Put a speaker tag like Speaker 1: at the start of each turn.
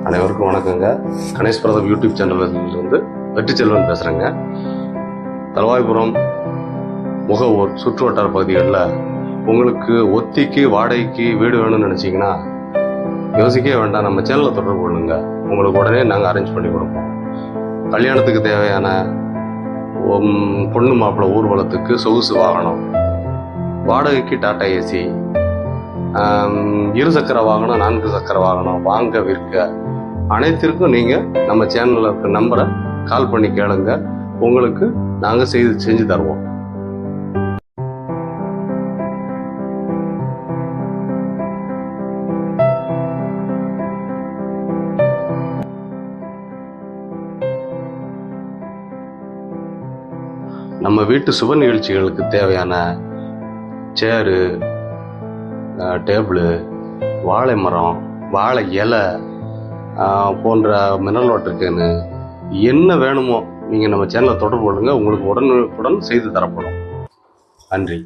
Speaker 1: அனைவருக்கும் வணக்கங்க. கணேஷ் பிரதாப் யூடியூப் சேனலிருந்து வெற்றி செல்வன் பேசுகிறேங்க. தலவாய்புரம் முகவூர் சுற்று வட்டார பகுதிகளில் உங்களுக்கு ஒத்திக்கு வாடகைக்கு வீடு வேணும்னு நினச்சிங்கன்னா யோசிக்கவே வேண்டாம், நம்ம சேனலில் தொடர்பு கொள்ளுங்க. உங்களுக்கு உடனே நாங்கள் அரேஞ்ச் பண்ணி கொடுப்போம். கல்யாணத்துக்கு தேவையான பொண்ணு மாப்பிள்ளை ஊர்வலத்துக்கு சொகுசு வாகனம், வாடகைக்கு டாடா ஏசி, இருசக்கர வாகனம், 4 சக்கர வாகனம் வாங்க விற்க அனைத்திற்கும் நீங்கள் நம்ம சேனலில் இருக்க நம்பரை கால் பண்ணி கேளுங்க. உங்களுக்கு நாங்கள் செஞ்சு தருவோம். நம்ம வீட்டு சுப நிகழ்ச்சிகளுக்கு தேவையான சேரு, டேபிள், வாழை மரம், வாழை இலை போன்ற மினரல் வாட்டர் கேனு என்ன வேணுமோ நீங்கள் நம்ம சேனலை தொடர்பு கொள்ளுங்க. உங்களுக்கு உடனுக்குடன் செய்து தரப்படும். நன்றி.